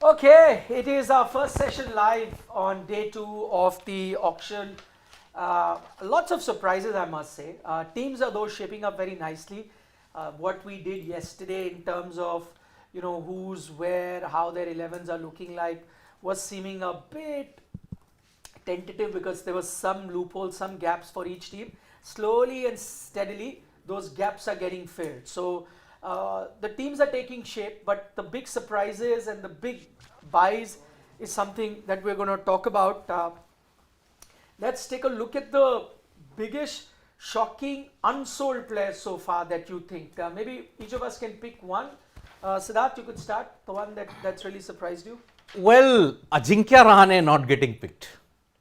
Okay, it is our first session live on day 2 of the auction. Lots of surprises, I must say. Teams are those shaping up very nicely. What we did yesterday in terms of who's where, how their 11s are looking like, was seeming a bit tentative because there was some loopholes, some gaps for each team. Slowly and steadily, those gaps are getting filled. So the teams are taking shape, but the big surprises and the big buys is something that we're going to talk about. Let's take a look at the biggest shocking unsold players so far that you think. Maybe each of us can pick one. Siddharth, you could start, the one that's really surprised you. Well, Ajinkya Rahane not getting picked.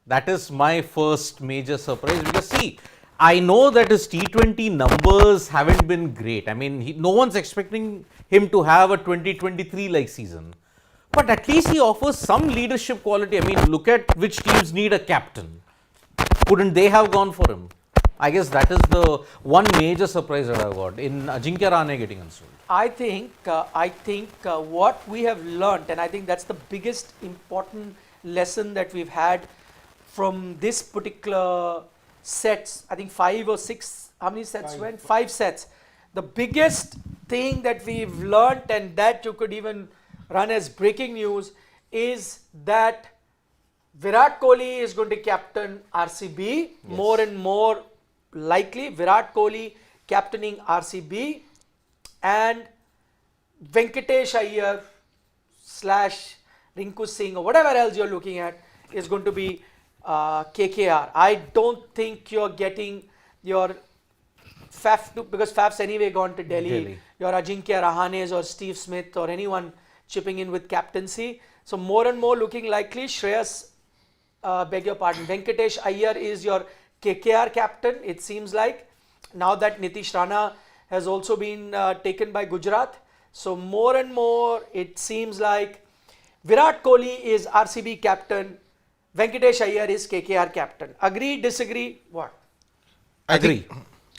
That is my first major surprise because see, I know that his T20 numbers haven't been great. I mean, no one's expecting him to have a 2023-like season. But at least he offers some leadership quality. I mean, look at which teams need a captain. Couldn't they have gone for him? I guess that is the one major surprise that I got in Ajinkya Rahane getting unsold. I think what we have learnt, and I think that's the biggest important lesson that we've had from this particular sets, I think 5 or 6, how many sets went? 5 sets. The biggest thing that we've learnt, and that you could even run as breaking news, is that Virat Kohli is going to captain RCB. Yes. More and more likely Virat Kohli captaining RCB, and Venkatesh Iyer / Rinku Singh or whatever else you're looking at is going to be KKR. I don't think you're getting your Faf, because Faf's anyway gone to Delhi. Your Ajinkya Rahanes or Steve Smith or anyone chipping in with captaincy. So more and more looking likely Shreyas, beg your pardon, Venkatesh Iyer is your KKR captain, it seems like. Now that Nitish Rana has also been taken by Gujarat. So more and more it seems like Virat Kohli is RCB captain, Venkatesh Iyer is KKR captain. Agree, disagree, what? Agree.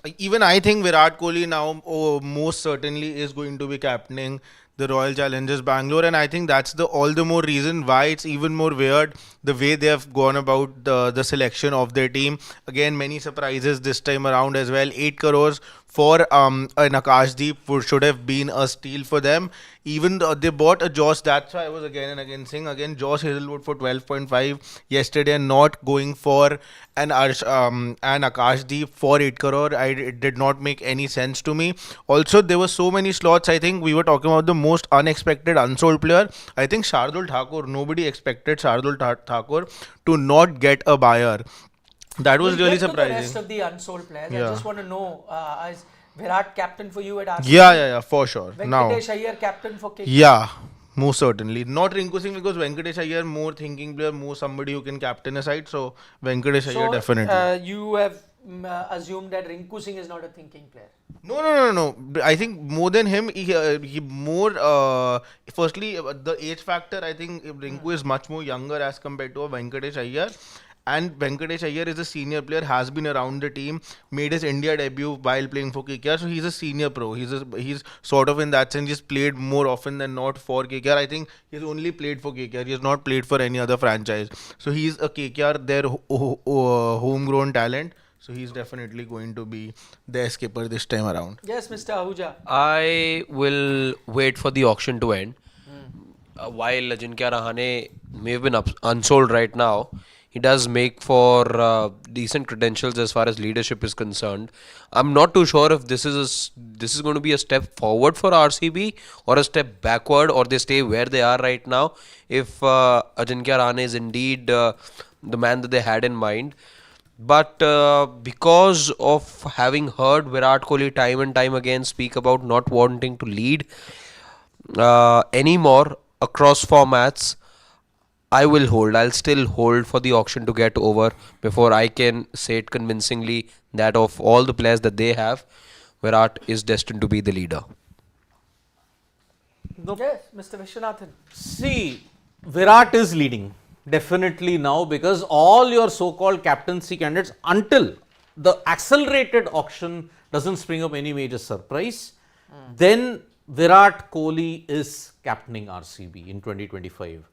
I think Virat Kohli now most certainly is going to be captaining the Royal Challengers Bangalore, and I think that's all the more reason why it's even more weird the way they have gone about the selection of their team. Again, many surprises this time around as well. 8 crores for an Akashdeep should have been a steal for them. Even they bought a Josh, that's why I was again and again saying again Josh Hazelwood for 12.5 yesterday and not going for an Akashdeep for 8 crore. It did not make any sense to me. Also, there were so many slots. I think we were talking about the most unexpected unsold player. I think Shardul Thakur, nobody expected Shardul Thakur to not get a buyer. That was really surprising. The rest of the unsold players, yeah. I just want to know, is Virat captain for you at RCB? Yeah, for sure. Venkatesh Iyer captain for KKR? Yeah, most certainly. Not Rinku Singh, because Venkatesh Iyer more thinking player, more somebody who can captain a side. So Venkatesh Iyer definitely. You have assumed that Rinku Singh is not a thinking player. No. I think more than him, he more. Firstly, the age factor. I think Rinku is much more younger as compared to a Venkatesh Iyer. And Venkatesh Iyer is a senior player, has been around the team, made his India debut while playing for KKR. So he's a senior pro. He's sort of in that sense, he's played more often than not for KKR. I think he's only played for KKR. He has not played for any other franchise. So he's a KKR, their homegrown talent. So he's definitely going to be their skipper this time around. Yes, Mr. Ahuja. I will wait for the auction to end. While Ajinkya Rahane may have been unsold right now, he does make for decent credentials as far as leadership is concerned. I'm not too sure if this is going to be a step forward for RCB or a step backward, or they stay where they are right now. If Ajinkya Rahane is indeed the man that they had in mind. But because of having heard Virat Kohli time and time again speak about not wanting to lead anymore across formats, I will hold. I'll still hold for the auction to get over before I can say it convincingly that of all the players that they have, Virat is destined to be the leader. Yes, Mr. Vishwanathan. See, Virat is leading definitely now because all your so-called captaincy candidates, until the accelerated auction doesn't spring up any major surprise, then Virat Kohli is captaining RCB in 2025.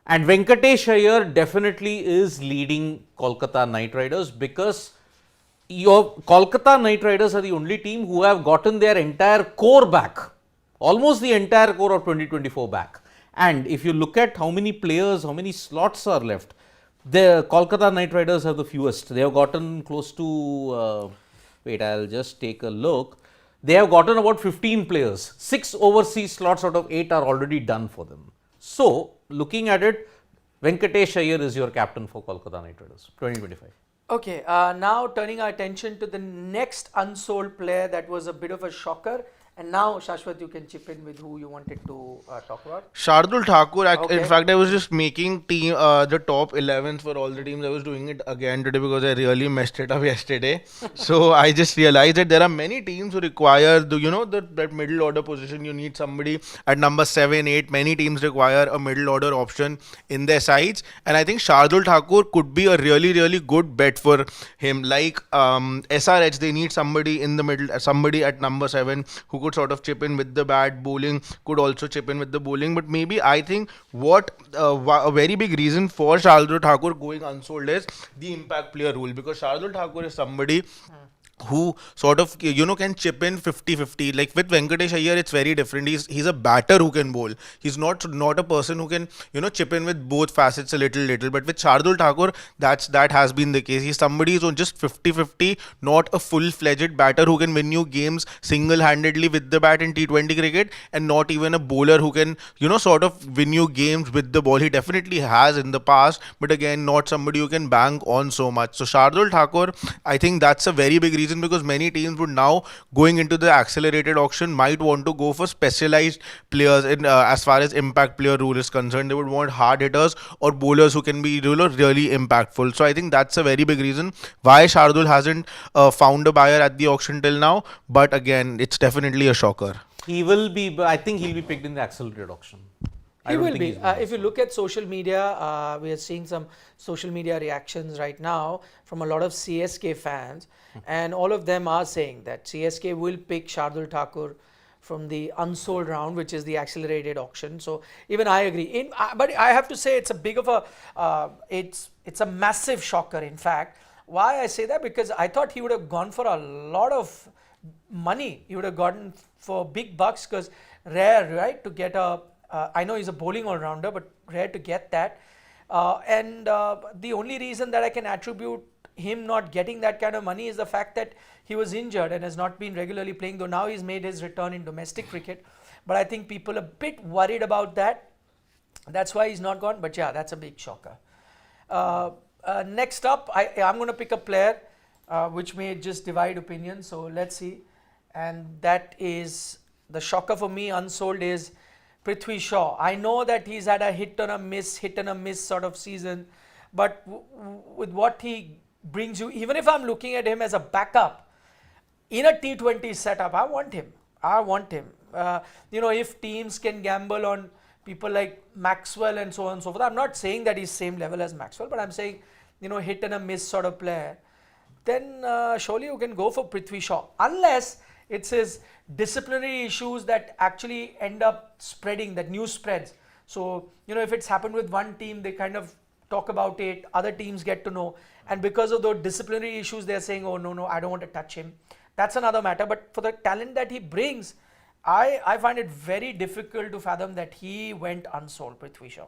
And Venkatesh Iyer definitely is leading Kolkata Knight Riders, because your Kolkata Knight Riders are the only team who have gotten their entire core back, almost the entire core of 2024 back. And if you look at how many players, how many slots are left, the Kolkata Knight Riders have the fewest. They have gotten close to, wait, I'll just take a look. They have gotten about 15 players. 6 overseas slots out of 8 are already done for them. So, looking at it, Venkatesh Iyer is your captain for Kolkata Knight Riders 2025. Okay, now turning our attention to the next unsold player that was a bit of a shocker. And now, Shashwat, you can chip in with who you wanted to talk about. Shardul Thakur, Okay. in fact, I was just making the top 11s for all the teams. I was doing it again today because I really messed it up yesterday. So I just realized that there are many teams who require that middle order position. You need somebody at number 7, 8. Many teams require a middle order option in their sides, and I think Shardul Thakur could be a really, really good bet for him. Like SRH, they need somebody in the middle, somebody at number 7 who could sort of chip in with the bat. Bowling could also chip in with the bowling. But maybe I think what a very big reason for Shardul Thakur going unsold is the impact player rule, because Shardul Thakur is somebody who sort of can chip in 50-50. Like with Venkatesh Iyer, it's very different. He's a batter who can bowl. He's not a person who can chip in with both facets a little. But with Shardul Thakur, that has been the case. He's somebody who's just 50-50, not a full-fledged batter who can win you games single-handedly with the bat in T20 cricket, and not even a bowler who can sort of win you games with the ball. He definitely has in the past, but again, not somebody who can bank on so much. So Shardul Thakur, I think that's a very big reason, because many teams would now, going into the accelerated auction, might want to go for specialized players in as far as impact player rule is concerned. They would want hard hitters or bowlers who can be really impactful. So I think that's a very big reason why Shardul hasn't found a buyer at the auction till now. But again, it's definitely a shocker. He will be, I think he'll be picked in the accelerated auction. I He don't will think be. he's gonna If you look at social media, we are seeing some social media reactions right now from a lot of CSK fans, and all of them are saying that CSK will pick Shardul Thakur from the unsold round, which is the accelerated auction. So even I agree. But I have to say it's a big of a it's a massive shocker. In fact, why I say that, because I thought he would have gone for a lot of money. He would have gotten for big bucks, because rare, right, to get a. I know he's a bowling all-rounder, but rare to get that. The only reason that I can attribute him not getting that kind of money is the fact that he was injured and has not been regularly playing, though now he's made his return in domestic cricket. But I think people are a bit worried about that. That's why he's not gone. But yeah, that's a big shocker. Next up, I'm going to pick a player which may just divide opinion. So let's see. And that is the shocker for me, unsold, is Prithvi Shaw. I know that he's had a hit and a miss sort of season, but with what he brings you, even if I'm looking at him as a backup in a T20 setup, I want him. If teams can gamble on people like Maxwell and so on and so forth, I'm not saying that he's same level as Maxwell, but I'm saying, hit and a miss sort of player, then surely you can go for Prithvi Shaw, unless it's his disciplinary issues that actually end up spreading, that news spreads. So, if it's happened with one team, they kind of talk about it, other teams get to know, and because of those disciplinary issues, they're saying, oh, no, I don't want to touch him. That's another matter. But for the talent that he brings, I find it very difficult to fathom that he went unsold, Prithvi Shaw.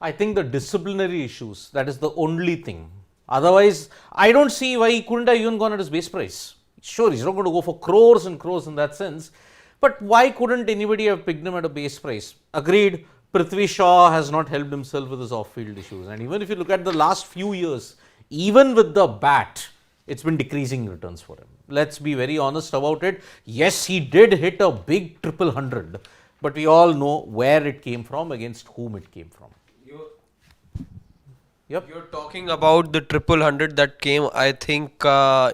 I think the disciplinary issues, that is the only thing. Otherwise, I don't see why he couldn't have even gone at his base price. Sure, he's not going to go for crores and crores in that sense, but why couldn't anybody have picked him at a base price? Agreed, Prithvi Shaw has not helped himself with his off-field issues, and even if you look at the last few years, even with the bat, it's been decreasing returns for him. Let's be very honest about it. Yes, he did hit a big triple 100, but we all know where it came from, against whom it came from. Yep. You're talking about the triple 100 that came, I think,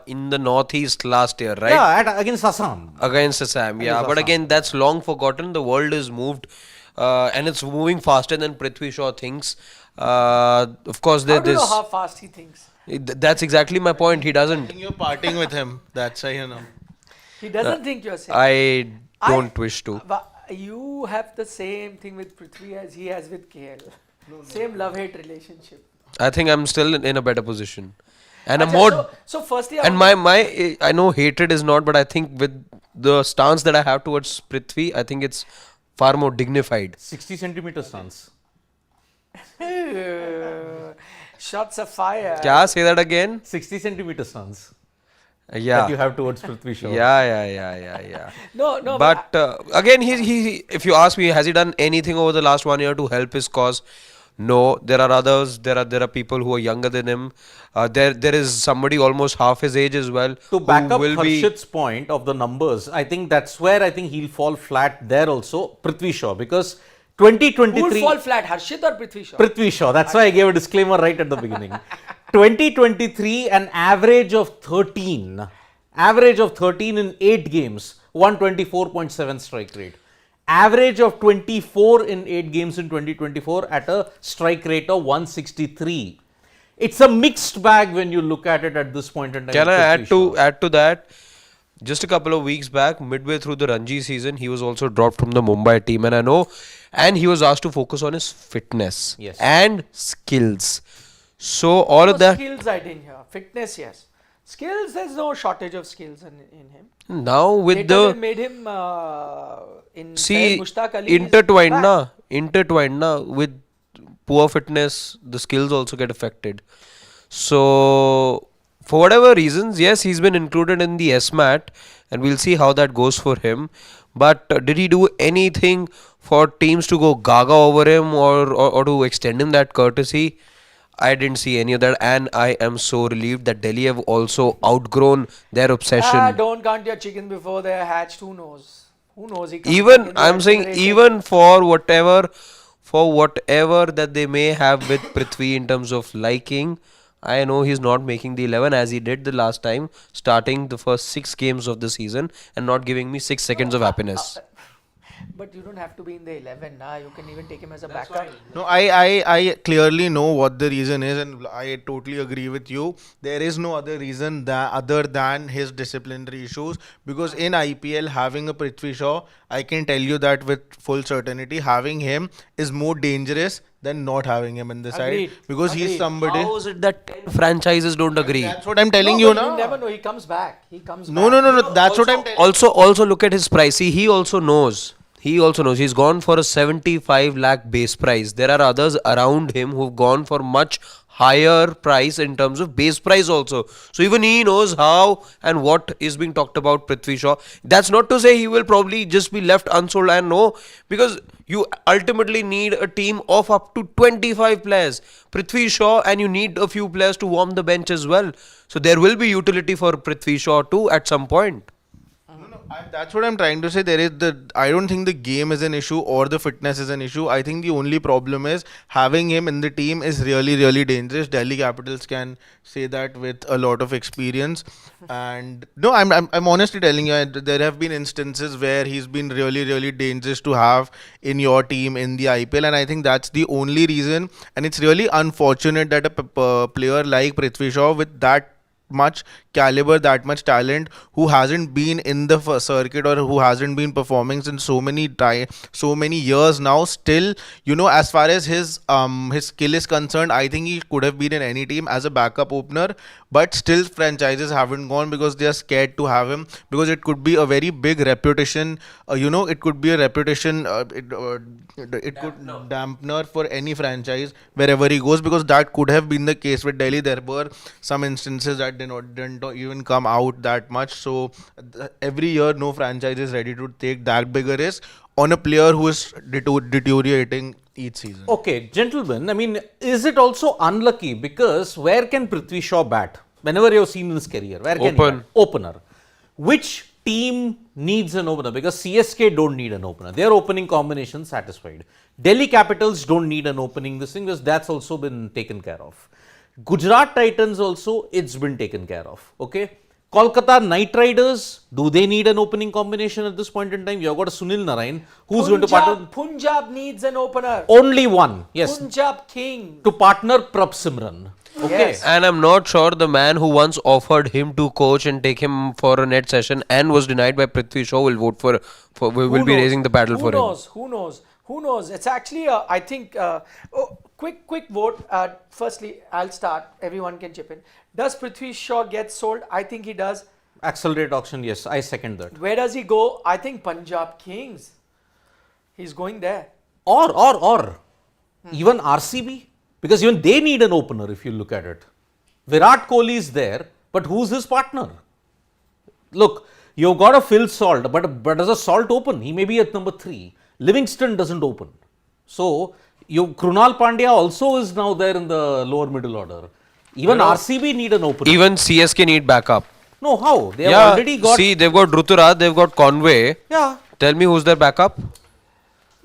in the Northeast last year, right? Yeah, against Assam. Against Assam, yeah. Against But Assam. again, that's long forgotten. The world is moved, and it's moving faster than Prithvi Shaw thinks. Of course, I don't know how fast he thinks. That's exactly my point. He I doesn't. think you're parting with him. That's how you know. He doesn't think you're saying. don't wish to. You have the same thing with Prithvi as he has with KL. Same love-hate relationship. I think I'm still in a better position. And a Acha, more so firstly, and my I know hatred is not, but I think with the stance that I have towards Prithvi, I think it's far more dignified. 60 centimeter stance. shots of fire. Kya? Say that again? 60 centimeter stance that you Yeah. have towards Prithvi Shaw. Yeah. No, But again, he, if you ask me, has he done anything over the last 1 year to help his cause? No, there are others. There are people who are younger than him. There is somebody almost half his age as well. To back who up will be Harshit's point of the numbers, I think that's where I think he'll fall flat there also, Prithvi Shaw, because who will 2023. fall flat, Harshit or Prithvi Shaw? Prithvi Shaw. That's why I gave a disclaimer right at the beginning. 2023, an average of 13. Average of 13 in 8 games, 124.7 strike rate. Average of 24 in 8 games in 2024 at a strike rate of 163. It's a mixed bag when you look at it at this point in time. Can I with Prithvi Shaw. add to that? Just a couple of weeks back, midway through the Ranji season, he was also dropped from the Mumbai team, and I know, and he was asked to focus on his fitness Yes. and skills. So all of that Skills I didn't hear. Fitness, yes. Skills, there's no shortage of skills in him. now with Later the they made him in see Mushtaq Ali is intertwined na with poor fitness, the skills also get affected. So for whatever reasons, yes, he's been included in the SMAT, and we'll see how that goes for him. But did he do anything for teams to go gaga over him or to extend him that courtesy? I didn't see any of that, and I am so relieved that Delhi have also outgrown their obsession. Don't count your chickens before they're hatched. Who knows? Who knows? He comes back Even in the I'm saying generation. even for whatever that they may have with Prithvi in terms of liking, I know he's not making the 11 as he did the last time, starting the first 6 games of the season and not giving me 6 seconds of happiness. But you don't have to be in the 11 now. You can even take him as a backup. No, I clearly know what the reason is, and I totally agree with you. There is no other reason other than his disciplinary issues. Because in IPL, having a Prithvi Shaw, I can tell you that with full certainty, having him is more dangerous than not having him in the Agreed. side. Because he's Agreed. somebody. How is it that 10 franchises don't agree? That's what I'm telling No, you but now. you never know. He comes back. He comes No, back. no. That's what I'm telling. Also look at his price. See, he also knows. He's gone for a 75 lakh base price. There are others around him who've gone for much higher price in terms of base price also. So even he knows how and what is being talked about Prithvi Shaw. That's not to say he will probably just be left unsold, and no, because you ultimately need a team of up to 25 players. Prithvi Shaw, and you need a few players to warm the bench as well. So there will be utility for Prithvi Shaw too at some point. That's what I'm trying to say. I don't think the game is an issue or the fitness is an issue. I think the only problem is having him in the team is really, really dangerous. Delhi Capitals can say that with a lot of experience. And no, I'm honestly telling you, there have been instances where he's been really, really dangerous to have in your team in the IPL, and I think that's the only reason. And it's really unfortunate that a player like Prithvi Shaw with that much caliber, that much talent, who hasn't been in the circuit or who hasn't been performing since so many years now, still, as far as his skill is concerned, I think he could have been in any team as a backup opener, but still franchises haven't gone because they are scared to have him, because it could be a very big reputation, it could be a reputation, it could dampener for any franchise wherever he goes, because that could have been the case with Delhi. There were some instances that didn't even come out that much. So every year, no franchise is ready to take that big a risk on a player who is deteriorating each season. Okay, gentlemen, I mean, is it also unlucky? Because where can Prithvi Shaw bat? Whenever you've seen in his career, where can he Open. bat? Opener. Which team needs an opener? Because CSK don't need an opener. Their opening combination satisfied. Delhi Capitals don't need an opening this thing, because that's also been taken care of. Gujarat Titans also, it's been taken care of. Okay. Kolkata Knight Riders, do they need an opening combination at this point in time? You've got a Sunil Narayan, who's going to partner. Punjab needs an opener. Only one, yes. Punjab King. To partner Prabh Simran. Okay. Yes. And I'm not sure the man who once offered him to coach and take him for a net session and was denied by Prithvi Shaw will vote will Who be knows? raising the paddle Who for him. knows? Who knows? Who knows? It's actually, I think, quick vote. Firstly, I'll start. Everyone can chip in. Does Prithvi Shaw get sold? I think he does. Accelerate auction, yes, I second that. Where does he go? I think Punjab Kings. He's going there. Or even RCB, because even they need an opener if you look at it. Virat Kohli is there, but who's his partner? Look, you've got a Phil Salt, but does a Salt open? He may be at number 3. Livingston doesn't open. So, Krunal Pandya also is now there in the lower middle order. Even RCB need an opener. Even CSK need backup. No, how? They have Yeah, already got. see, they've got Ruturaj, they've got Conway. Yeah. Tell me who's their backup?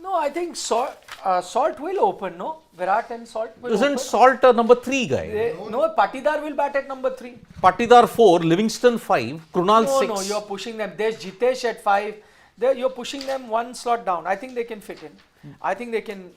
No, I think Salt will open, no? Virat and Salt will open. Isn't Salt a number 3 guy? No, Patidar will bat at number 3. Patidar 4, Livingston 5, Krunal No, 6. no, you're pushing them. There's Jitesh at 5. You're pushing them one slot down. I think they can fit in. I think they can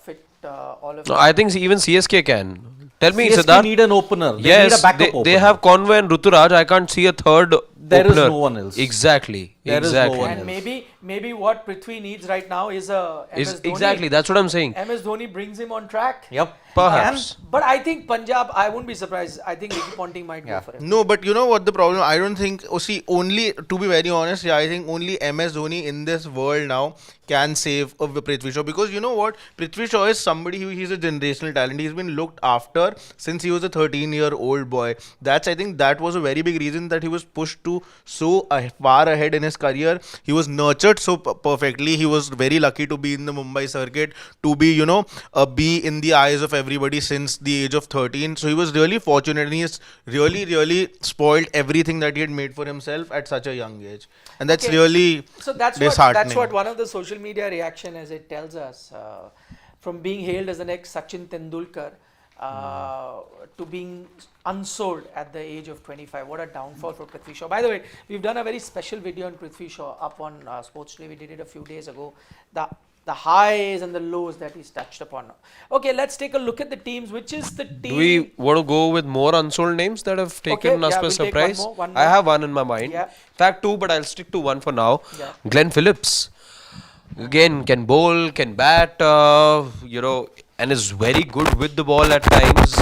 fit all of No, them. I think even CSK can. Tell me, CSK Siddharth. need an opener. They need a Yes, backup they opener. have Conway and Ruturaj. I can't see a third There is opener. no one else. Exactly. There is exactly. no one And else. maybe what Prithvi needs right now is a MS Dhoni. Exactly. That's what I'm saying. MS Dhoni brings him on track. Yep. Perhaps. But I think Punjab, I wouldn't be surprised. I think Ricky Ponting might Yeah. go for him. No, but you know what the problem? I don't think. Oh, see, only to be very honest, I think only MS Dhoni in this world now can save Prithvi Shaw, because you know what? Prithvi Shaw is somebody he's a generational talent. He's been looked after since he was a 13-year-old boy. I think that was a very big reason that he was pushed to so far ahead in his career. He was nurtured so perfectly. He was very lucky to be in the Mumbai circuit, to be be in the eyes of everybody since the age of 13. So he was really fortunate, and he has really spoiled everything that he had made for himself at such a young age, and that's Okay. really So that's disheartening. what one of the social media reaction, as it tells us, from being hailed as the next Sachin Tendulkar to being unsold at the age of 25. What a downfall for Prithvi Shaw. By the way, we've done a very special video on Prithvi Shaw up on Sports Today. We did it a few days ago. The highs and the lows that he's touched upon. Okay, let's take a look at the teams. Which is the team? Do we want to go with more unsold names that have taken us yeah, by we'll take surprise? one more. I have one in my mind. Yeah. In fact, two, but I'll stick to one for now. Yeah. Glenn Phillips. Again, can bowl, can bat, and is very good with the ball at times.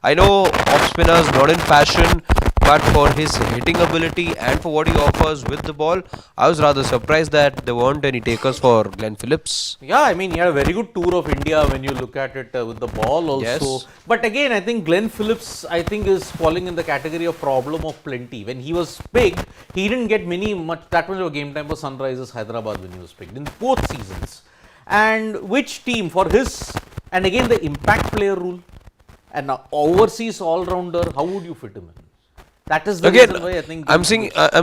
I know off spinners not in fashion, but for his hitting ability and for what he offers with the ball, I was rather surprised that there weren't any takers for Glenn Phillips. Yeah, I mean, he had a very good tour of India when you look at it with the ball also. Yes. But again, I think Glenn Phillips, I think, is falling in the category of problem of plenty. When he was big, he didn't get that much of game time for Sunrisers Hyderabad when he was picked in both seasons. And which team for his, and again the impact player rule, and overseas all-rounder, how would you fit him in? That is the Again, reason why I think I'm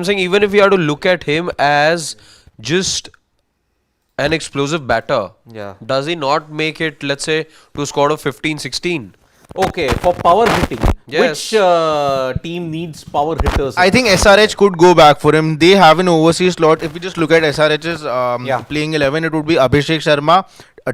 saying even if we are to look at him as just an explosive batter, Yeah. does he not make it, let's say, to a score of 15, 16? Okay, for power hitting, Yes. which team needs power hitters? I think SRH could go back for him. They have an overseas slot. If we just look at SRH's playing 11, it would be Abhishek Sharma,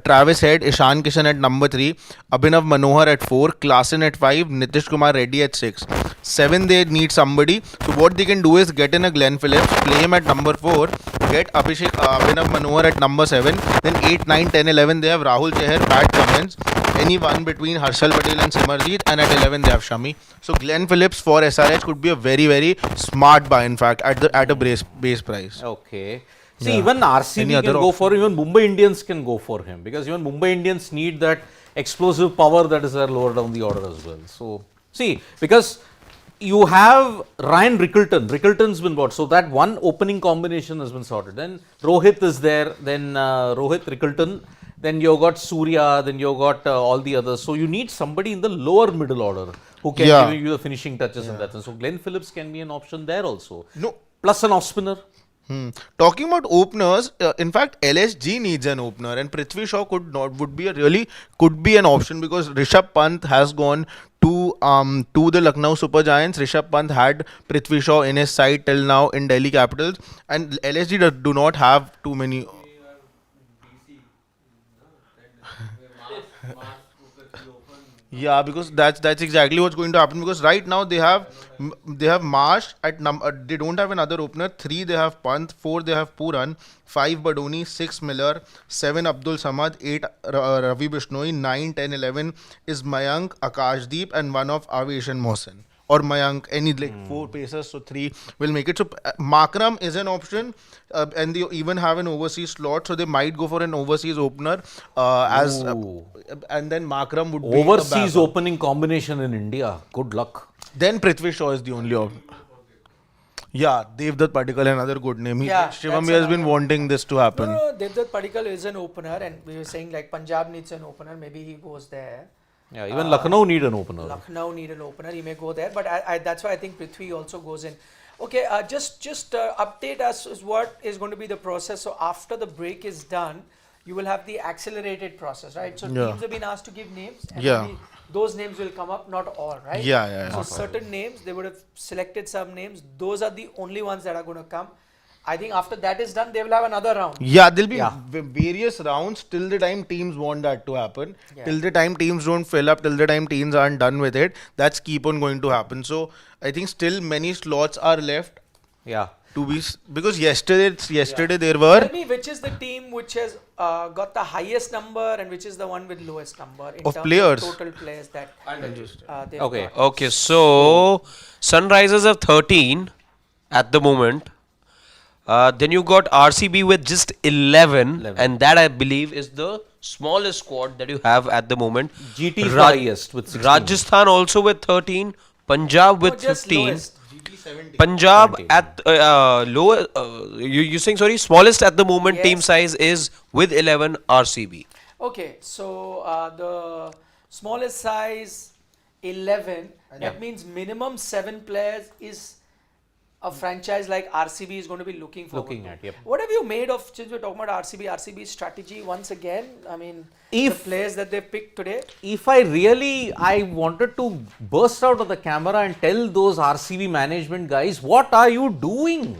Travis Head, Ishan Kishan at number 3, Abhinav Manohar at 4, Klassen at 5, Nitish Kumar Reddy at 6. 7, they need somebody. So what they can do is get in a Glenn Phillips, play him at number 4, get Abhinav Manohar at number 7, then 8, 9, 10, 11, they have Rahul Chahar, Pat Cummins, anyone between Harshal Patel and Simarjeet, and at 11 they have Shami. So Glenn Phillips for SRH could be a very smart buy, in fact, at a base price. Okay. See, Yeah. even RCB Any can other go for him, even Mumbai Indians can go for him, because even Mumbai Indians need that explosive power that is there lower down the order as well. So, see, because you have Ryan Rickleton. Rickleton's been bought, so that one opening combination has been sorted. Then Rohit is there, then Rohit Rickleton, then you've got Surya, then you've got all the others. So you need somebody in the lower middle order who can Yeah. give you the finishing touches in that sense. So Glenn Phillips can be an option there also. No. Plus an off spinner. Talking about openers, in fact, LSG needs an opener, and Prithvi Shaw could be an option, because Rishabh Pant has gone to the Lucknow Super Giants. Rishabh Pant had Prithvi Shaw in his side till now in Delhi Capitals, and LSG do not have too many. Yeah, because that's exactly what's going to happen. Because right now they have Marsh at they don't have another opener. 3 they have Pant, 4 they have Puran, 5 Badoni, 6 Miller, 7 Abdul Samad, 8 Ravi Bishnoi, 9, 10, 11 is Mayank, Akashdeep, and one of Avesh and Mohsen. Or Mayank, any like 4 pacers, so 3 will make it. So Makram is an option, and they even have an overseas slot, so they might go for an overseas opener Ooh. and then Makram would be a Overseas backup. opening combination in India. Good luck. Then Prithvi Shaw is the only option. Yeah, Devdutt Padikkal, another good name. Yeah, Shivam that's has been another- wanting this to happen. No, Devdutt Padikkal is an opener, and we were saying like Punjab needs an opener. Maybe he goes there. Yeah, even Lucknow need an opener. Lucknow need an opener. He may go there, but that's why I think Prithvi also goes in. Okay, just update us is what is going to be the process. So after the break is done, you will have the accelerated process, right? So Yeah. teams have been asked to give names, and Yeah. only those names will come up, not all, right? Yeah. So certain names, they would have selected some names. Those are the only ones that are going to come. I think after that is done, they will have another round. Yeah, there'll be Yeah. various rounds till the time teams want that to happen. Yeah. Till the time teams don't fill up, till the time teams aren't done with it, that's keep on going to happen. So I think still many slots are left Yeah. to be because yesterday there were. Tell me which is the team which has got the highest number and which is the one with lowest number in Of terms players. of total players that they've Okay. got. Okay, so Sunrisers have 13 at the moment. Then you got RCB with just 11, and that I believe is the smallest squad that you have at the moment. GT is the Raj- highest with 16. Rajasthan also with 13, Punjab with No, just 15. lowest. Punjab 17. at lower. You saying sorry? Smallest at the moment team Yes. size is with 11 RCB. Okay, so the smallest size 11. That means minimum 7 players is a franchise like RCB is going to be looking forward Looking to. at, yep. What have you made of, since we're talking about RCB's strategy once again? I mean, If- the players that they picked today. If I wanted to burst out of the camera and tell those RCB management guys, what are you doing?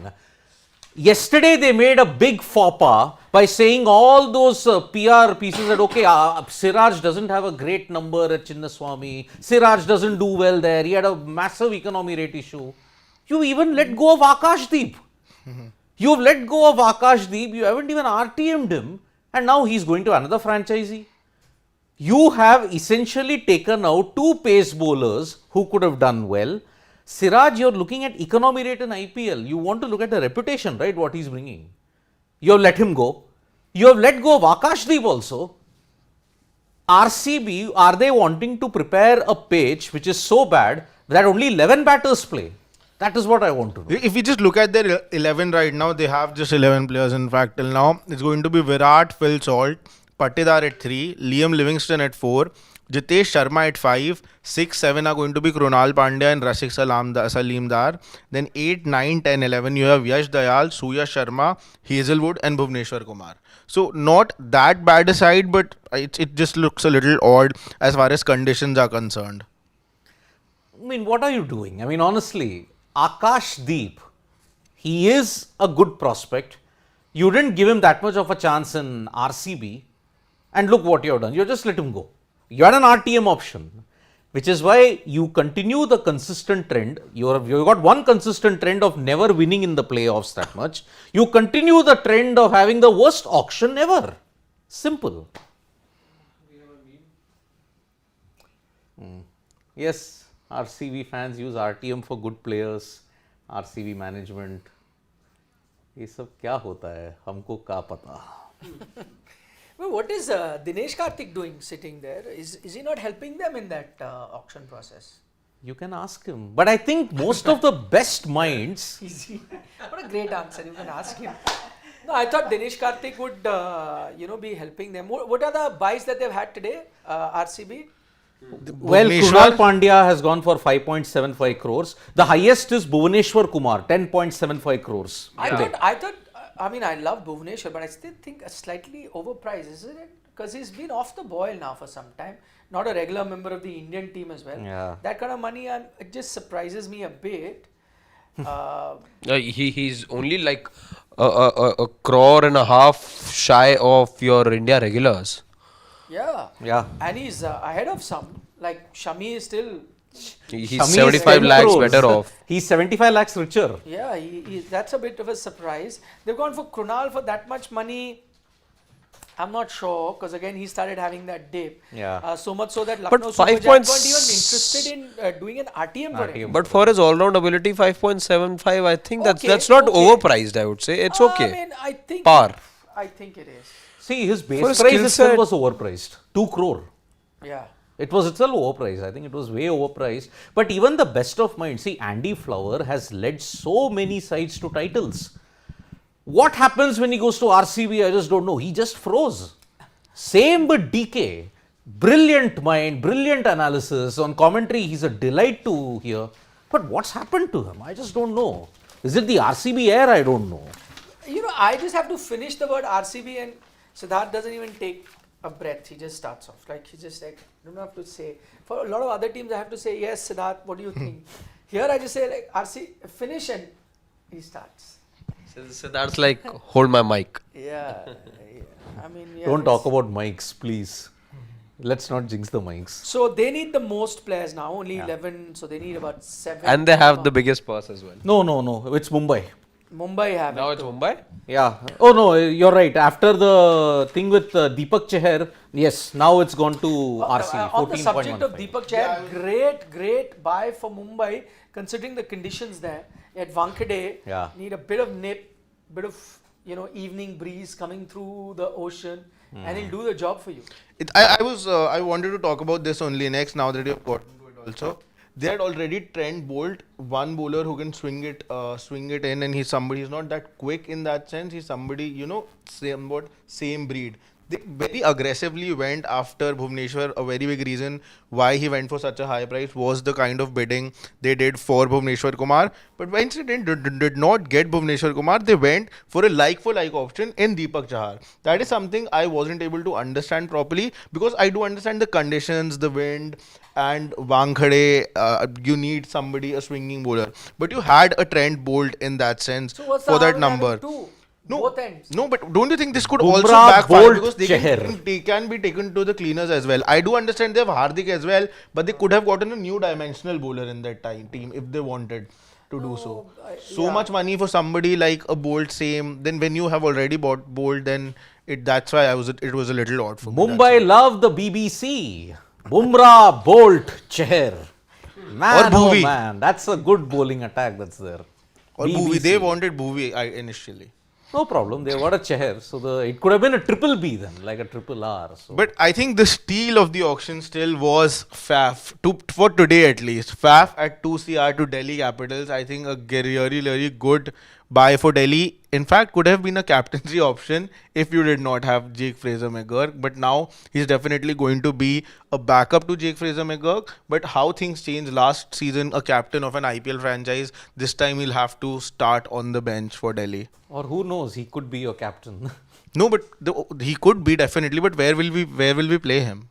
Yesterday they made a big faux pas by saying all those PR pieces that, okay, Siraj doesn't have a great number at Chinnaswamy, Siraj doesn't do well there, he had a massive economy rate issue. You even let go of Akashdeep. You've let go of Akashdeep, you haven't even RTM'd him, and now he's going to another franchisee. You have essentially taken out 2 pace bowlers who could have done well. Siraj, you're looking at economy rate in IPL. You want to look at the reputation, right? What he's bringing. You have let him go. You have let go of Akashdeep also. RCB, are they wanting to prepare a pitch which is so bad that only 11 batters play? That is what I want to know. If we just look at their 11 right now, they have just 11 players. In fact, till now, it's going to be Virat, Phil Salt, Patidar at 3, Liam Livingston at 4, Jitesh Sharma at 5, 6, 7 are going to be Krunal Pandya and Rasik Salim Dar. Then 8, 9, 10, 11, you have Yash Dayal, Suya Sharma, Hazelwood and Bhuvneshwar Kumar. So not that bad a side, but it just looks a little odd as far as conditions are concerned. I mean, what are you doing? I mean, honestly, Akashdeep, he is a good prospect. You didn't give him that much of a chance in RCB. And look what you have done. You just let him go. You had an RTM option, which is why you continue the consistent trend. You've got one consistent trend of never winning in the playoffs that much. You continue the trend of having the worst auction ever. Simple. Yes, RCB fans use RTM for good players. RCB management. ये सब क्या होता है हमको क्या पता. Well, what is Dinesh Karthik doing sitting there? Is he not helping them in that auction process? You can ask him. But I think most of the best minds. What a great answer. You can ask him. No, I thought Dinesh Karthik would, be helping them. What are the buys that they've had today, RCB? Well, Bhuvneshwar- Krunal Pandya has gone for 5.75 crores. The highest is Bhuvneshwar Kumar, 10.75 crores. Today. I mean, I love Bhuvneshwar, but I still think a slightly overpriced, isn't it? Because he's been off the boil now for some time. Not a regular member of the Indian team as well. Yeah. That kind of money, it just surprises me a bit. He's only like a crore and a half shy of your India regulars. Yeah. Yeah. And he's ahead of some. Like Shami is still, He's Shami is 75 10 lakhs crores. better off. He's 75 lakhs richer. yeah, that's a bit of a surprise. They've gone for Krunal for that much money. I'm not sure because again he started having that dip. Yeah. So much so that But Lucknow Super 5 Giants weren't points- even interested in doing an RTM for him. RTM. But for his all-round ability, 5.75, I think Okay, that's not okay. overpriced. I would say it's okay. I mean, I think Par. I think it is. See, his base For his price skill itself set- was overpriced. 2 crore. Yeah. It was itself overpriced. I think it was way overpriced. But even the best of minds, see, Andy Flower has led so many sides to titles. What happens when he goes to RCB? I just don't know. He just froze. Same with DK. Brilliant mind, brilliant analysis. On commentary, he's a delight to hear. But what's happened to him? I just don't know. Is it the RCB air? I don't know. You know, I just have to finish the word RCB and Siddharth doesn't even take a breath. He just starts off. Like, he just like, I don't have to say. For a lot of other teams, I have to say, yes, Siddharth, what do you think? Here, I just say, like, RC, finish and he starts. So that's like, hold my mic. Yeah. I mean, yeah. Don't talk about mics, please. Let's not jinx the mics. So, they need the most players now, only 11. So, they need about 7. And they have the biggest purse as well. No. It's Mumbai. Mumbai have Now it it's too. Mumbai? Yeah. Oh no, you're right. After the thing with Deepak Chahar, yes, now it's gone to RCB. On the subject of 14.15. Deepak Chahar, great buy for Mumbai, considering the conditions there. At Wankhede, Yeah. need a bit of nip, bit of evening breeze coming through the ocean, and he'll do the job for you. I wanted to talk about this only next now that you've gotten to it also. They had already Trent Bolt, one bowler who can swing it in, and he's not that quick in that sense. He's somebody, same breed. They very aggressively went after Bhuvneshwar. A very big reason why he went for such a high price was the kind of bidding they did for Bhuvneshwar Kumar. But once they did not get Bhuvneshwar Kumar, they went for a like-for-like option in Deepak Chahar. That is something I wasn't able to understand properly because I do understand the conditions, the wind, and Wankhede, you need somebody, a swinging bowler. But you had a Trent Bolt in that sense So what's the for that harm in having number. two? No, Both ends. no, but don't you think this could also Bumrah, backfire Bolt, because Chahar. they can be taken to the cleaners as well. I do understand they have Hardik as well, but they could have gotten a new dimensional bowler in that team if they wanted to do so. So much money for somebody like a Bolt, same. Then when you have already bought Bolt, then that's why it was a little odd for me. Mumbai love the BBC. Bumrah, Bolt, Chahar. Man, Or oh Bhuvi. man, that's a good bowling attack that's there. Or Bhuvi, they wanted Bhuvi initially. No problem, they got a Chahar, so it could have been a triple B then, like a triple R. So. But I think the steal of the auction still was Faf, for today at least. Faf at 2 CR to Delhi Capitals. I think a really good buy for Delhi. In fact, could have been a captaincy option if you did not have Jake Fraser-McGurk. But now he's definitely going to be a backup to Jake Fraser-McGurk. But how things changed last season, a captain of an IPL franchise, this time he'll have to start on the bench for Delhi. Or who knows, he could be your captain. No, but he could be definitely. But where will we play him?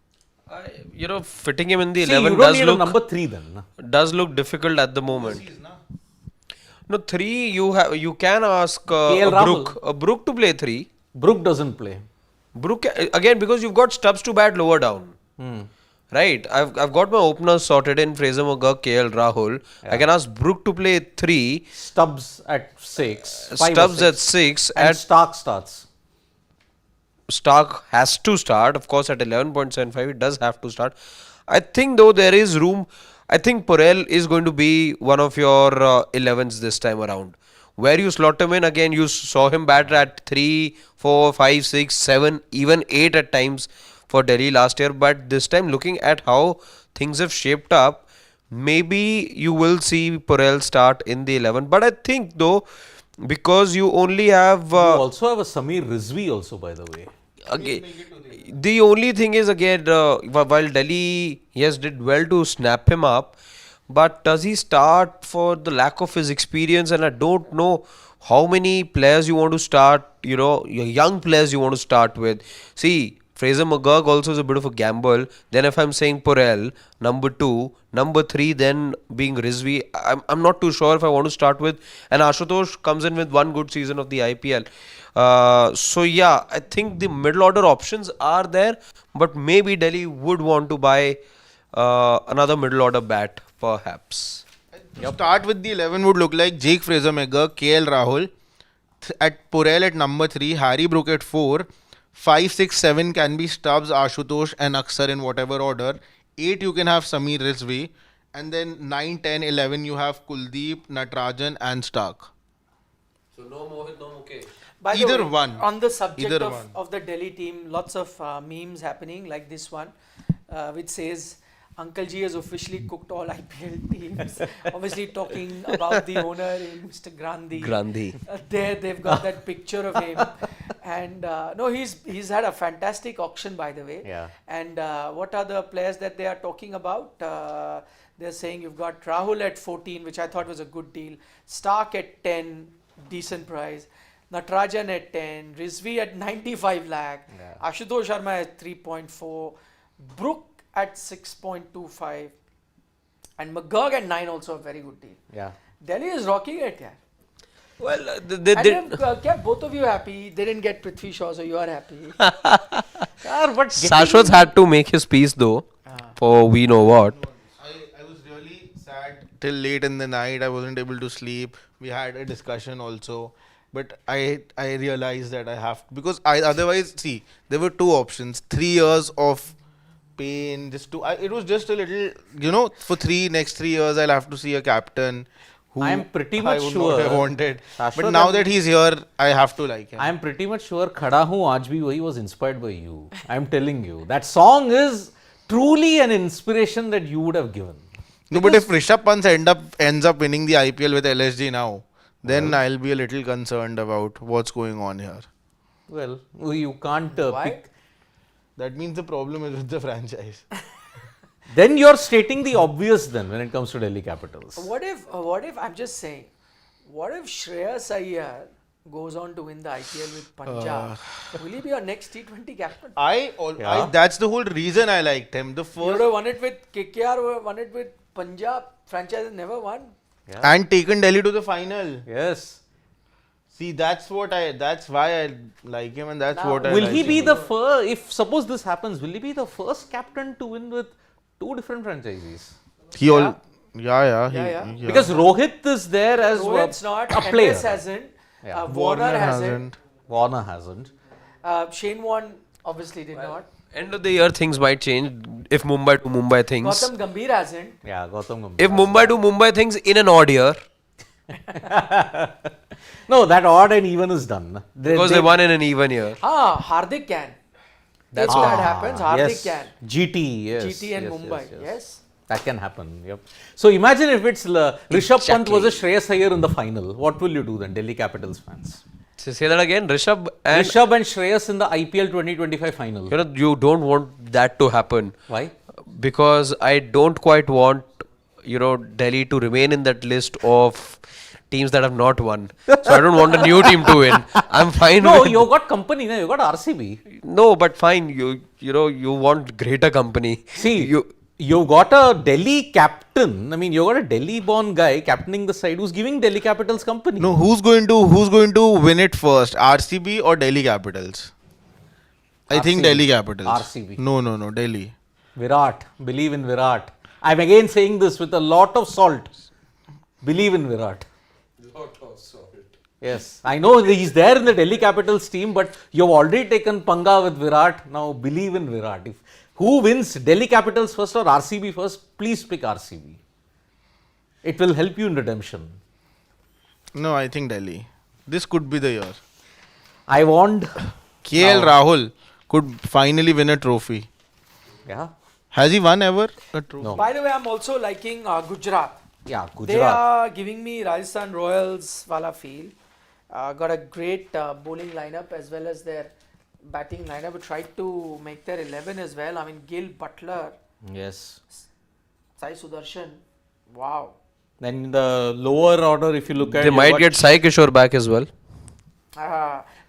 Fitting him in the See, 11 you don't does need a look number 3 then. does look difficult at the moment. No, 3 you can ask KL Rahul. a Brook to play 3. Brook doesn't play. Brook again because you've got Stubbs to bat lower down. Right, I've got my openers sorted in Fraser McGurk, KL Rahul. I can ask Brook to play 3, Stubbs at 6. 5 or Stubbs at 6, and at Stark starts. Stark has to start. Of course, at 11.75, it does have to start. I think though there is room. I think Purell is going to be one of your 11s this time around. Where you slot him in, again, you saw him bat at 3, 4, 5, 6, 7, even 8 at times for Delhi last year. But this time, looking at how things have shaped up, maybe you will see Purell start in the 11. But I think though, because you only have... You also have a Samir Rizvi also, by the way. Again, the only thing is again, while Delhi, yes, did well to snap him up, but does he start for the lack of his experience? And I don't know how many players you want to start, young players you want to start with. See, Fraser McGurk also is a bit of a gamble. Then if I'm saying Purell, number 2, number 3 then being Rizvi, I'm not too sure if I want to start with. And Ashutosh comes in with one good season of the IPL. So yeah, I think the middle order options are there, but maybe Delhi would want to buy another middle order bat, perhaps. To start with the 11 would look like Jake Fraser-Megger, KL Rahul, at Purell at number 3, Harry Brook at 4, 5, 6, 7 can be Stubbs, Ashutosh and Aksar in whatever order. 8 you can have Samir Rizvi, and then 9, 10, 11 you have Kuldeep, Natarajan and Stark. So no Mohit, no Mukesh. By the Either way, one. On the subject Either one. of the Delhi team, lots of memes happening like this one, which says, Uncle Ji has officially cooked all IPL teams. Obviously talking about the owner, Mr. Grandhi. Grandhi. There they've got that picture of him. And no, he's had a fantastic auction, by the way. Yeah. And what are the players that they are talking about? They're saying you've got Rahul at 14, which I thought was a good deal. Stark at 10, decent price. Natarajan at 10. Rizvi at 95 lakh. Yeah. Ashutosh Sharma at 3.4. Brook at 6.25. And McGurk at 9, also a very good deal. Yeah. Delhi is rocking it, yeah. Well, And then kept both of you happy. They didn't get Prithvi Shaw, so you are happy. But Shashwat had to make his peace though, for we know what. I was really sad till late in the night. I wasn't able to sleep. We had a discussion also. But I realized that I have to, because otherwise, see, there were two options. 3 years of pain, it was just a little, for next 3 years I'll have to see a captain who I am pretty I much would sure, not have wanted. Shashwat, But now that he's here, I have to like him. I am pretty much sure Khada Hoon Aaj Bhi Wahi was inspired by you. I am telling you. That song is truly an inspiration that you would have given. No, but if Rishabh Pant ends up winning the IPL with LSG now, then I'll be a little concerned about what's going on here. Well, you can't Why? pick. That means the problem is with the franchise. Then you're stating the obvious then when it comes to Delhi Capitals. What if, I'm just saying, what if Shreyas Iyer goes on to win the IPL with Punjab? Will he be our next T20 captain? That's the whole reason I liked him. The He would first have won it with KKR, would have won it with Punjab. Franchise has never won. and taken Delhi to the final. Yes. See, that's why I like him, and that's Now, what I Will like he be him. the first, if suppose this happens, will he be the first captain to win with two different franchises? Yeah. Because Rohit is there as Rohit's not, a player. MS hasn't, Yeah. Warner hasn't, Warner hasn't. Shane Warne obviously did not. End of the year, things might change if Mumbai to Mumbai things. Gautam Gambhir hasn't. Yeah, Gautam Gambhir. If Mumbai to Mumbai things in an odd year, No, that odd and even is done. because they won in an even year. Hardik can. That's if what- that happens, Hardik yes. can. GT, yes. GT and yes, Mumbai, yes. That can happen, yep. So imagine if it's Rishabh Pant was a Shreyas Iyer in the final. What will you do then, Delhi Capitals fans? So say that again, Rishabh and Rishabh and Shreyas in the IPL 2025 final. you don't want that to happen Why? because I don't quite want Delhi to remain in that list of teams that have not won. So I don't want a new team to win. I'm fine No, with you got company, you got RCB. No, but fine. You want greater company. See, you got a Delhi captain. I mean, you got a Delhi-born guy captaining the side who's giving Delhi Capitals company. No, who's going to win it first, RCB or Delhi Capitals? I think RCB. Delhi Capitals. RCB. No, Delhi. Virat. Believe in Virat. I'm again saying this with a lot of salt. Believe in Virat. Lot of salt. Yes, I know he's there in the Delhi Capitals team, but you've already taken Panga with Virat. Now believe in Virat. Who wins, Delhi Capitals first or RCB first? Please pick RCB. It will help you in redemption. No, I think Delhi. This could be the year. I want. KL Rahul could finally win a trophy. Yeah. Has he won ever a trophy? No. By the way, I'm also liking Gujarat. Yeah, They Gujarat. are giving me Rajasthan Royals wala feel. Got a great bowling lineup as well as their batting lineup. We tried to make their 11 as well. I mean, Gill, Butler, Yes. Sai Sudarshan. Wow. Then in the lower order, if you look at They might get Sai Kishore back as well.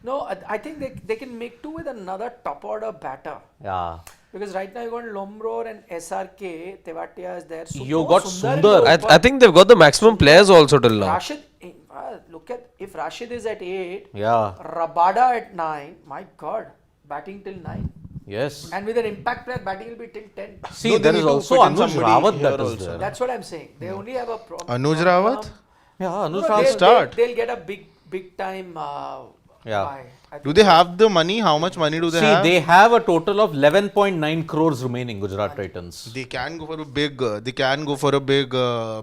No, I think they can make two with another top order batter. Yeah. Because right now you got Lomror and SRK, Tewatia is there. You got Sundar Sundar. is I think they've got the maximum players also till now. Rashid, look at, if Rashid is at 8, Yeah. Rabada at 9, my god, batting till 9. Yes. And with an impact player, batting will be till 10. See, No, they there need is to also put in Anuj somebody Rawat here that is also. there. That's what I'm saying. They only have a problem. Anuj Rawat? Yeah, Anuj No, Rawat. they'll, start. they'll get a big time Yeah. buy. I Do think they so. have the money? How much money do they See, have? they have a total of 11.9 crores remaining, Gujarat Titans. They can go for a big. They can go for a big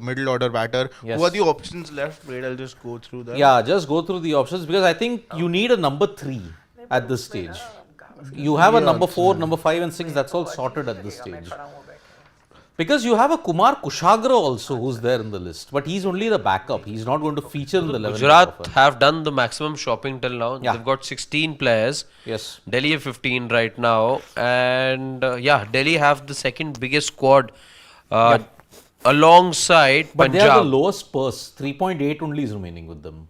middle order batter. Yes. Who are the options left? Wait, I'll just go through them. Yeah, just go through the options because I think you need a number 3 at this stage. You have a number 4, number 5 and 6, that's all sorted at this stage. Because you have a Kumar Kushagra also who's there in the list, but he's only the backup. He's not going to feature in the 11. Gujarat have done the maximum shopping till now. Yeah. They've got 16 players. Yes. Delhi have 15 right now. And Delhi have the second biggest squad alongside But they Punjab. have the lowest purse. 3.8 only is remaining with them.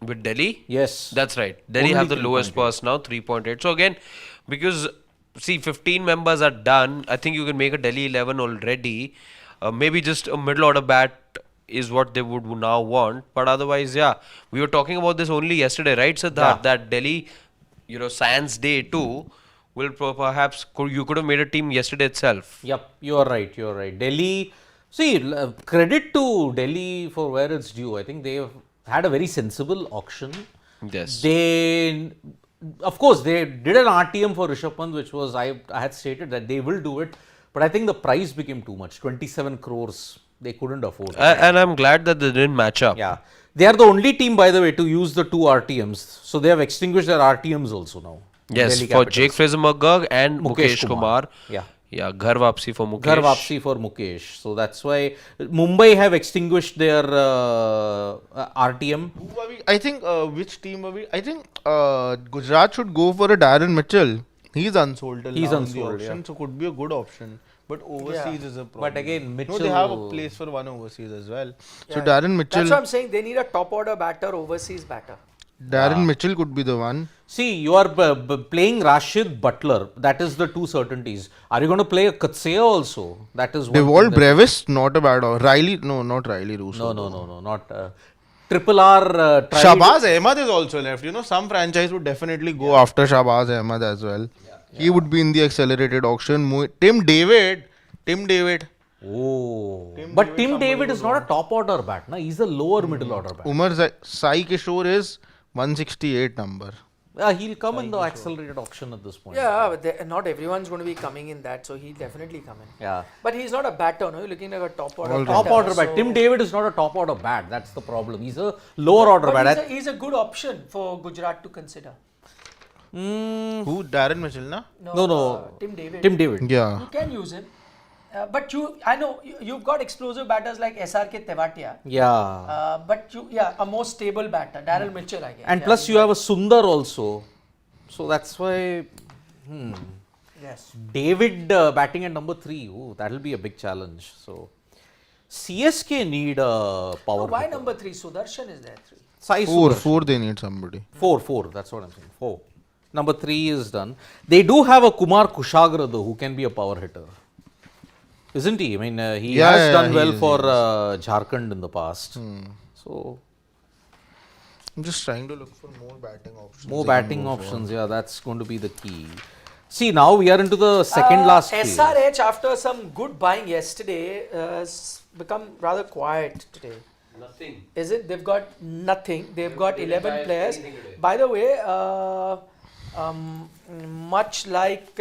With Delhi? Yes. That's right. Delhi Only have the lowest 3.8. purse now, 3.8. So again, because see, 15 members are done. I think you can make a Delhi 11 already. Maybe just a middle order bat is what they would now want. But otherwise, yeah, we were talking about this only yesterday, right, Siddharth? Yeah. That Delhi, Science Day 2 will perhaps you could have made a team yesterday itself. Yep, you are right. You are right. Delhi. See, credit to Delhi for where it's due. I think they have had a very sensible auction. Yes. They, of course, they did an RTM for Rishabh Pant, which was I had stated that they will do it, but I think the price became too much. 27 crores. They couldn't afford it. And I'm glad that they didn't match up. Yeah, they are the only team, by the way, to use the 2 RTMs. So they have extinguished their RTMs also now. Yes, Delhi for Capitals. Jake Fraser-McGurk and Mukesh Kumar. Yeah. Yeah, Ghar Wapsi for Mukesh. Ghar Wapsi for Mukesh. So that's why Mumbai have extinguished their RTM. Who are we? I think which team are we? I think Gujarat should go for a Darren Mitchell. He's unsold till He's now in the unsold, auction, yeah. so could be a good option. But overseas Yeah. is a problem. But again, Mitchell. No, they have a place for one overseas as well. So Yeah. Darren Mitchell. That's what I'm saying. They need a top order batter, overseas batter. Darren Mitchell could be the one. See, you are playing Rashid Butler. That is the 2 certainties. Are you going to play a Katsea also? That is one. Devolve thing that- Brevis, not a bad. Riley, no, not Riley Russo. No, not Triple R. Tried. Shahbaz Ahmed is also left. Some franchise would definitely go after Shahbaz Ahmed as well. He would be in the accelerated auction. Tim David. Oh, but Tim David is not a top order bat. Na? He's a lower middle order bat. Umar Sai Kishore is 168 number. He'll come in the accelerated auction at this point. Yeah, but not everyone's going to be coming in that, so he'll definitely come in. Yeah. But he's not a batter, no? You're looking like a top order Top batter, order bat. so- Tim David is not a top order bat. That's the problem. He's a lower order But bat. he's a good option for Gujarat to consider. Who? Darren Mitchell, na? No. Tim David. Tim David. Yeah. You can use him. But I know you've got explosive batters like SRK Tewatia. Yeah. But a more stable batter, Daryl Mitchell, I guess. And Yeah, plus you have a Sundar also. So that's why Yes. David batting at number 3. Oh, that'll be a big challenge. So CSK need a power. Why hitter. number 3? Sudarshan is there 3. Sai Four. Sudarshan. They need somebody. 4. That's what I'm saying. 4. Number 3 is done. They do have a Kumar Kushagra though, who can be a power hitter. Isn't he? I mean, he has done he well is, for he Jharkhand in the past. So, I'm just trying to look for more batting options. more they can batting go for. options. Yeah, that's going to be the key. See, now we are into the second last phase. SRH, after some good buying yesterday, has become rather quiet today. Nothing. Is it? They've got nothing. They've got 11 players. By the way, much like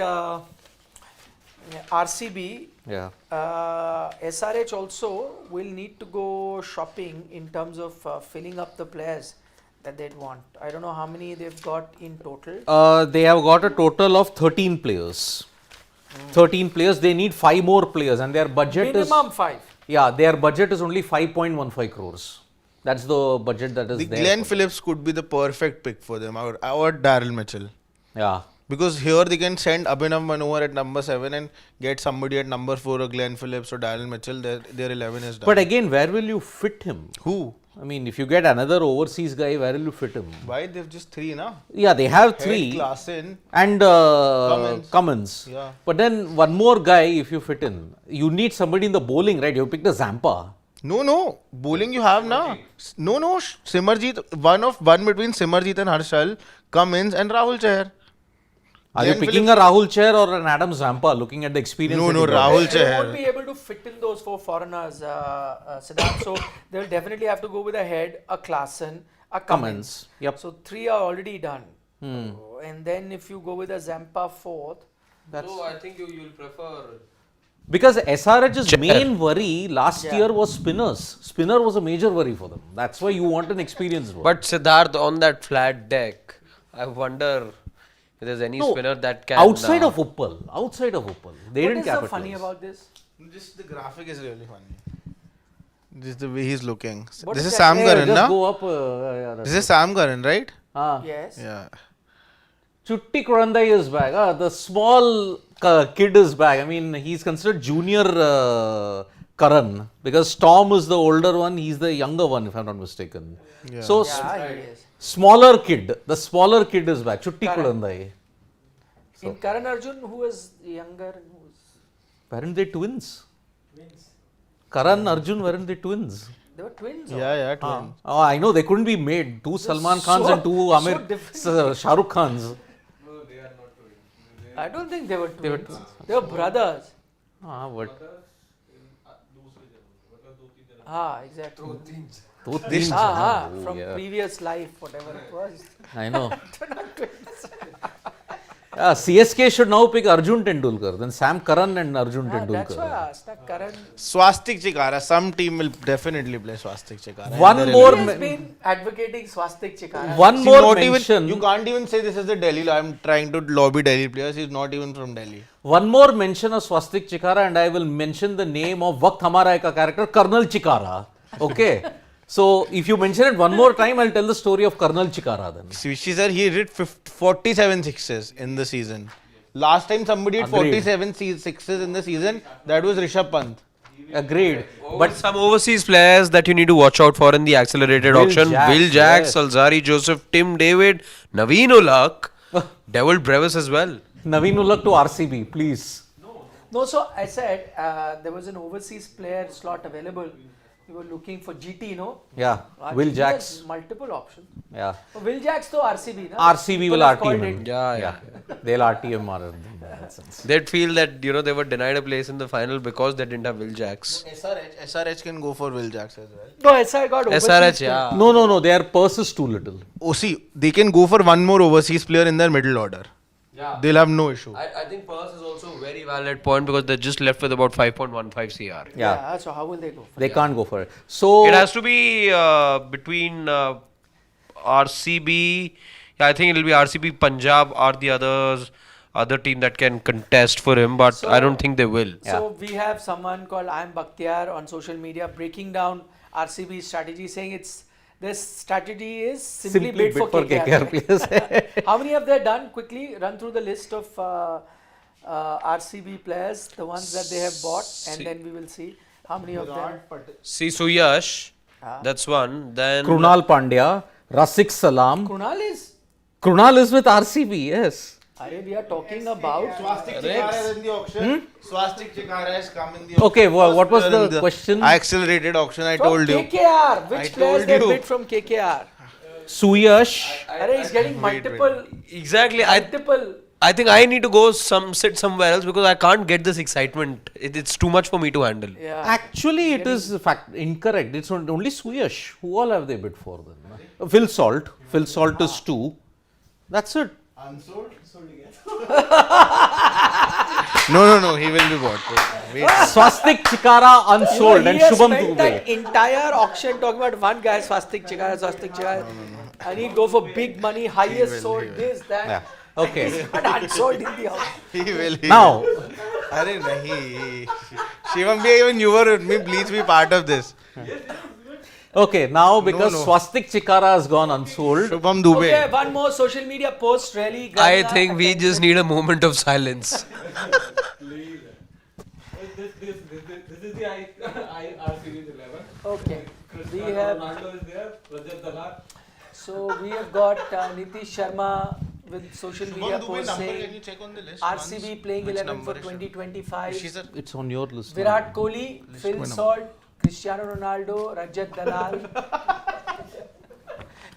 RCB, Yeah. SRH also will need to go shopping in terms of filling up the players that they'd want. I don't know how many they've got in total. They have got a total of 13 players. 13 players. They need 5 more players, and their budget Minimum is 5. their budget is only 5.15 crores. That's the budget that is The there. Glenn for them. Phillips could be the perfect pick for them, or Daryl Mitchell. Yeah. Because here they can send Abhinav Manohar at number 7 and get somebody at number 4, or Glenn Phillips or Daryl Mitchell. Their 11 is done. But again, where will you fit him? Who? I mean, if you get another overseas guy, where will you fit him? Why? They've just 3, na? Yeah, they have Head, 3 Klassen. and Cummins. Yeah. But then one more guy, if you fit in, you need somebody in the bowling, right? You picked a Zampa. No. Bowling you have, na? No. Simarjeet, one between Simarjeet and Harshal, Cummins and Rahul Chahar. Are you Glenn picking a Rahul Chahar or an Adam Zampa looking at the experience? No, that no, he brought? Rahul They won't Chahar. be able to fit in those 4 foreigners, Siddharth. So they'll definitely have to go with a Head, a Klaassen, a Cummins. Yep. So 3 are already done. And then if you go with a Zampa 4th, So I think you'll prefer. Because SRH's main worry last year was spinners. Spinner was a major worry for them. That's why you want an experienced one. But Siddharth on that flat deck, I wonder if there's any spinner that can. outside of Uppal, they what didn't is so capitalize. funny about this? Just the graphic is really funny. Just the way he's looking. What This is is that? Sam Hey, Curran, just na? go up. This is Sam Curran, right? Yes. Yeah. Chutti Kurandai is back. The small kid is back. I mean, he's considered junior Karan because Tom is the older one. He's the younger one, if I'm not mistaken. So Yeah, he is. smaller kid. The smaller kid is back. Chutti Karan. Kurandai. In Karan Arjun, who was younger and who was... Weren't they twins? Karan Arjun, weren't they twins? They were twins. or- Yeah, twins. Oh, I know they couldn't be made. 2 Salman Khans so- and 2 so Amir different. Shah Rukh Khans. I don't think they were twins. They were brothers. But Exactly. two teams. From previous life, whatever it was. I know. They're not twins. CSK should now pick Arjun Tendulkar. Then Sam Curran and Arjun That's why I Tendulkar. asked. Karan Swastik Chikara. Some team will definitely play Swastik Chikara. One And more has me- been advocating Swastik Chikara. One See, more not mention. even, you can't even say this is the Delhi. I'm trying to lobby Delhi players. He's not even from Delhi. One more mention of Swastik Chikara, and I will mention the name of Waqt Hamara Hai ka character, Colonel Chikara. Okay. So if you mention it one more time, I'll tell the story of Colonel Chikara then. Swishy sir, he hit 47 sixes in the season. Last time somebody hit Agreed. 47 sixes in the season, that was Rishabh Pant. Agreed. But some overseas players that you need to watch out for in the accelerated Will auction: Jacks, Will Jacks, yes. Alzari Joseph, Tim David, Naveen Ulak, Devil Brevis as well. Naveen Ulak to RCB, please. No, so I said there was an overseas player slot available. We were looking for GT, no? Yeah. Will GT Jacks. has multiple options. Yeah. Will Jacks to RCB, na? RCB People will have RTM called him. it. Yeah. They'll RTM Maran in that sense. They'd feel that they were denied a place in the final because they didn't have Will Jacks. SRH can go for Will Jacks as well. No, SR got overseas. SRH, player. yeah. No, their purse is too little. Oh, see, they can go for one more overseas player in their middle order. Yeah. They'll have no issue. I think Perth is also a very valid point because they just left with about 5.15 CR. Yeah. So how will they go? They can't go for it. So It has to be between RCB. Yeah, I think it'll be RCB, Punjab or the other team that can contest for him, but So- I don't think they will. So we have someone called I'm Bakhtiar on social media breaking down RCB's strategy, saying this strategy is simply bid for KKR. players. How many have they done? Quickly run through the list of RCB players, the ones that they have bought, and then we will see how many of them. See Suyash, that's one. Then Krunal Pandya, Rasik Salam. Krunal is. Krunal is with RCB, yes. We are talking about. Swastik Chikara is in the auction. Swastik Chikara has come in the auction. Okay, what was First player the in question? Accelerated auction, I From told you. KKR. Which I players told they you. bid from KKR? Suyash. He's getting multiple. exactly, Multiple. I think I need to go sit somewhere else because I can't get this excitement. It's too much for me to handle. Yeah. Actually, it is incorrect. It's only Suyash. Who all have they bid for then? Phil Salt. Phil Salt is 2. That's it. Unsold? No, he will be bought. Wait. Swastik Chikara unsold and he has Shubham spent that Dubey. entire auction talking about one guy, Swastik Chikara. And he'd go for big money, highest sold, this, that. Yeah. Okay. And unsold in the house. He will. Now, Arey nahi. Shivam bhai, even you were with me, please be part of this. okay, now because No. Swastik Chikara has gone unsold. Shubham Dubey. Okay, one more social media post really. I garnered think we attention. just need a moment of silence. This is the R series 11. Okay. We have, Ronaldo is there, Rajat Dalal. so we have got Nitish Sharma with social media Shubham Dubey post number, saying can you check on the list? RCB once? playing Which 11 for number is it? 2025. Rishi sir? It's on your list. Virat Kohli, Phil number. Salt, Cristiano Ronaldo, Rajat Dalal,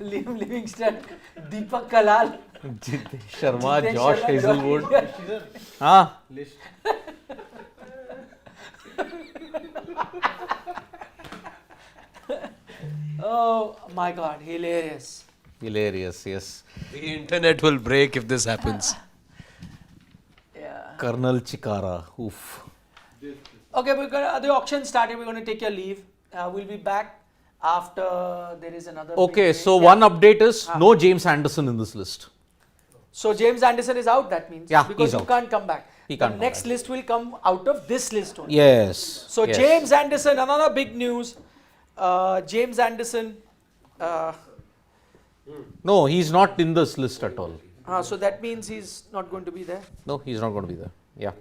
Liam Livingston, Deepak Kalal. Jitesh Sharma, Jitesh Josh Sharma, Hazelwood. Ah, Oh my God, hilarious. hilarious, yes. The internet will break if this happens. Yeah. Colonel Chikara, oof. Okay, the auction started. We're going to take your leave. We'll be back after there is another. big Okay, break. so Yeah. one update is no James Anderson in this list. So James Anderson is out. That means Yeah, because he's he out. can't come back. He The can't come next back. list will come out of this list only. Yes. So yes. James Anderson, another big news. James Anderson. No, he's not in this list at all. So that means he's not going to be there. No, he's not going to be there. Yeah.